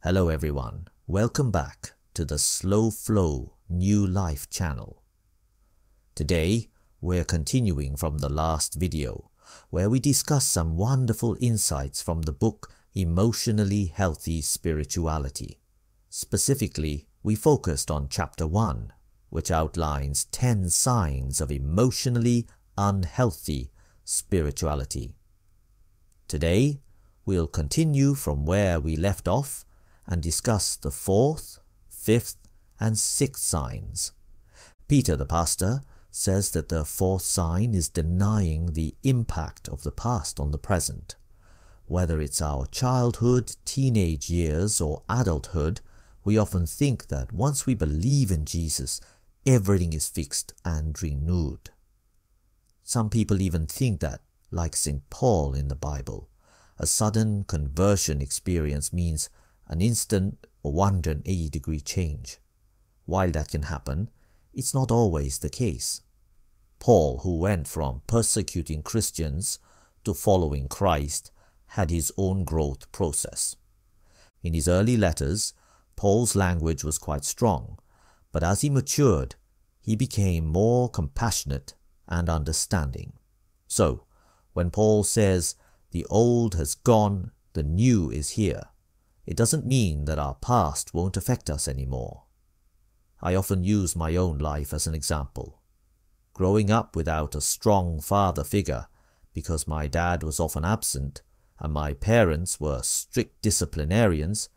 Hello everyone, welcome back to the Slow Flow New Life channel. Today, we're continuing from the last video, where we discussed some wonderful insights from the book Emotionally Healthy Spirituality. Specifically, we focused on Chapter 1, which outlines 10 signs of emotionally unhealthy spirituality. Today, we'll continue from where we left off and discuss the 4th, 5th, and 6th signs. Peter the pastor says that the 4th sign is denying the impact of the past on the present. Whether it's our childhood, teenage years, or adulthood, we often think that once we believe in Jesus, everything is fixed and renewed. Some people even think that, like St. Paul in the Bible, a sudden conversion experience means an instant 180-degree change. While that can happen, it's not always the case. Paul, who went from persecuting Christians to following Christ, had his own growth process. In his early letters, Paul's language was quite strong, but as he matured, he became more compassionate and understanding. So, when Paul says, "The old has gone, the new is here," it doesn't mean that our past won't affect us anymore. I often use my own life as an example. Growing up without a strong father figure, because my dad was often absent and my parents were strict disciplinarians,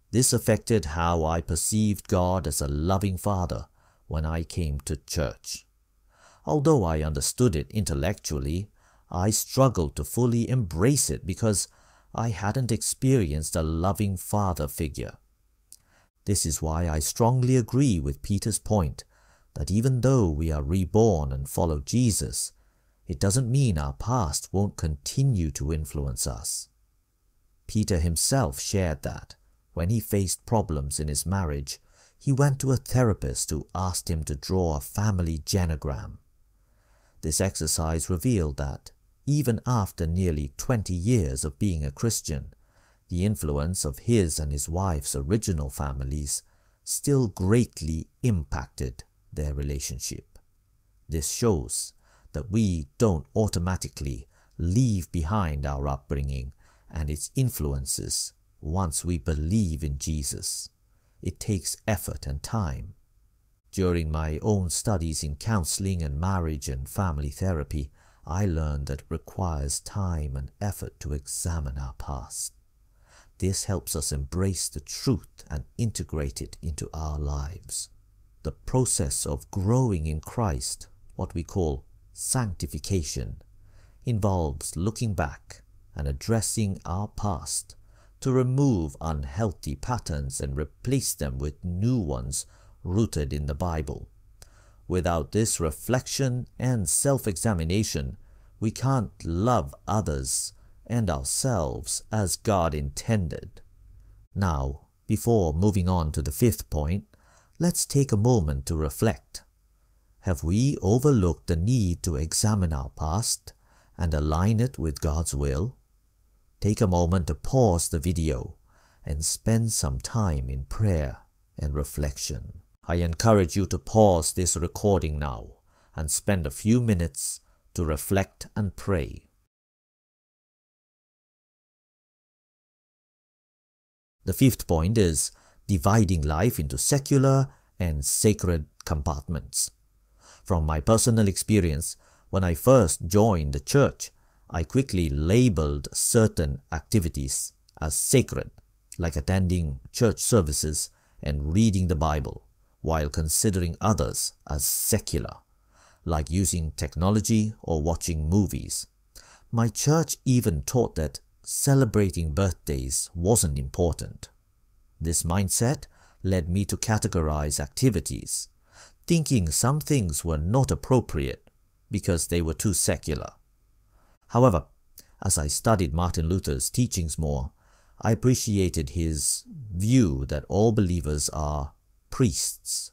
this affected how I perceived God as a loving father when I came to church. Although I understood it intellectually, I struggled to fully embrace it because I hadn't experienced a loving father figure. This is why I strongly agree with Peter's point that even though we are reborn and follow Jesus, it doesn't mean our past won't continue to influence us. Peter himself shared that when he faced problems in his marriage, he went to a therapist who asked him to draw a family genogram. This exercise revealed that even after nearly 20 years of being a Christian, the influence of his and his wife's original families still greatly impacted their relationship. This shows that we don't automatically leave behind our upbringing and its influences once we believe in Jesus. It takes effort and time. During my own studies in counseling and marriage and family therapy, I learned that it requires time and effort to examine our past. This helps us embrace the truth and integrate it into our lives. The process of growing in Christ, what we call sanctification, involves looking back and addressing our past to remove unhealthy patterns and replace them with new ones rooted in the Bible. Without this reflection and self-examination, we can't love others and ourselves as God intended. Now, before moving on to the 5th point, let's take a moment to reflect. Have we overlooked the need to examine our past and align it with God's will? Take a moment to pause the video and spend some time in prayer and reflection. I encourage you to pause this recording now and spend a few minutes to reflect and pray. The 5th point is dividing life into secular and sacred compartments. From my personal experience, when I first joined the church, I quickly labeled certain activities as sacred, like attending church services and reading the Bible, while considering others as secular, like using technology or watching movies. My church even taught that celebrating birthdays wasn't important. This mindset led me to categorize activities, thinking some things were not appropriate because they were too secular. However, as I studied Martin Luther's teachings more, I appreciated his view that all believers are priests.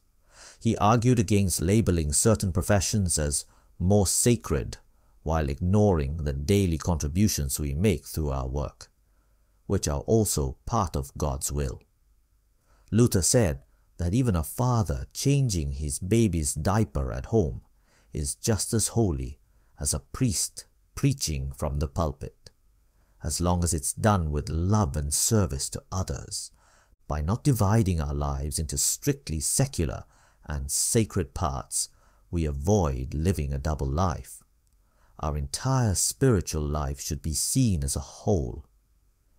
He argued against labeling certain professions as more sacred while ignoring the daily contributions we make through our work, which are also part of God's will. Luther said that even a father changing his baby's diaper at home is just as holy as a priest preaching from the pulpit, as long as it's done with love and service to others. By not dividing our lives into strictly secular and sacred parts, we avoid living a double life. Our entire spiritual life should be seen as a whole.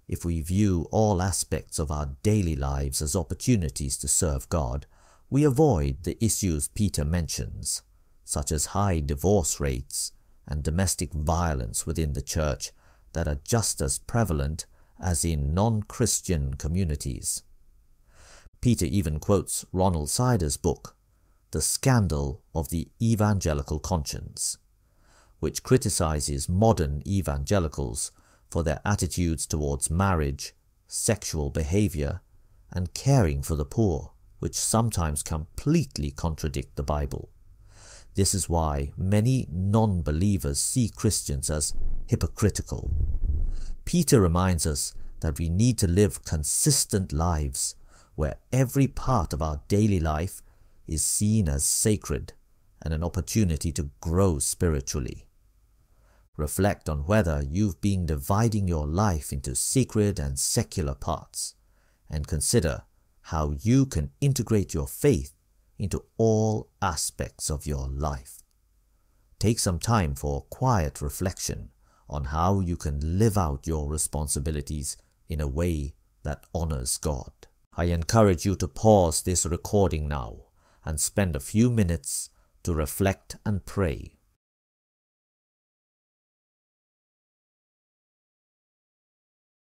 If we view all aspects of our daily lives as opportunities to serve God, we avoid the issues Peter mentions, such as high divorce rates and domestic violence within the church that are just as prevalent as in non-Christian communities. Peter even quotes Ronald Sider's book, The Scandal of the Evangelical Conscience, which criticizes modern evangelicals for their attitudes towards marriage, sexual behavior, and caring for the poor, which sometimes completely contradict the Bible. This is why many non-believers see Christians as hypocritical. Peter reminds us that we need to live consistent lives where every part of our daily life is seen as sacred and an opportunity to grow spiritually. Reflect on whether you've been dividing your life into sacred and secular parts, and consider how you can integrate your faith into all aspects of your life. Take some time for quiet reflection on how you can live out your responsibilities in a way that honors God. I encourage you to pause this recording now and spend a few minutes to reflect and pray.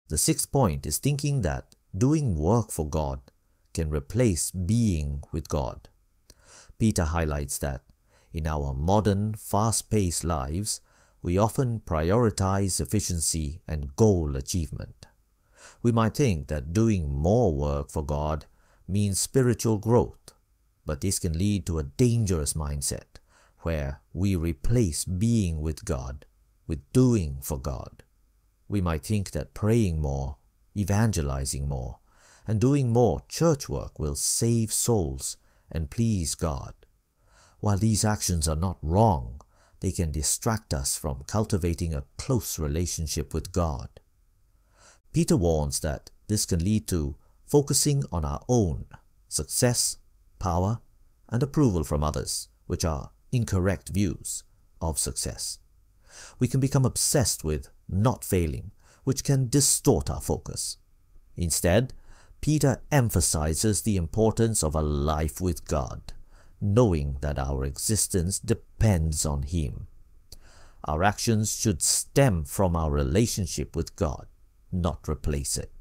The sixth point is thinking that doing work for God can replace being with God. Peter highlights that in our modern, fast-paced lives, we often prioritize efficiency and goal achievement. We might think that doing more work for God means spiritual growth, but this can lead to a dangerous mindset where we replace being with God with doing for God. We might think that praying more, evangelizing more, and doing more church work will save souls and please God. While these actions are not wrong, they can distract us from cultivating a close relationship with God. Peter warns that this can lead to focusing on our own success, power, and approval from others, which are incorrect views of success. We can become obsessed with not failing, which can distort our focus. Instead, Peter emphasizes the importance of a life with God, knowing that our existence depends on Him. Our actions should stem from our relationship with God, not replace it.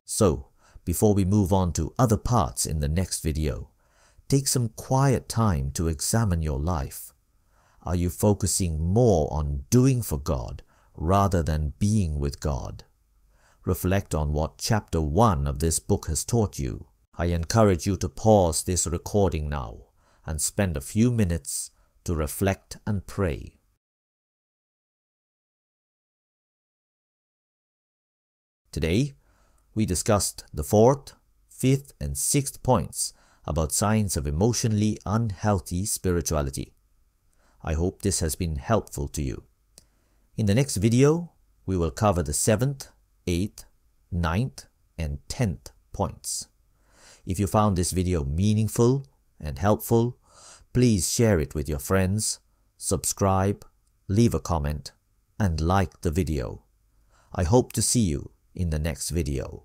So, before we move on to other parts in the next video, take some quiet time to examine your life. Are you focusing more on doing for God rather than being with God? Reflect on what chapter 1 of this book has taught you. I encourage you to pause this recording now and spend a few minutes to reflect and pray. Today, we discussed the 4th, 5th, and 6th points about signs of emotionally unhealthy spirituality. I hope this has been helpful to you. In the next video, we will cover the 7th, 8th, 9th, and 10th points. If you found this video meaningful and helpful, please share it with your friends, subscribe, leave a comment, and like the video. I hope to see you in the next video.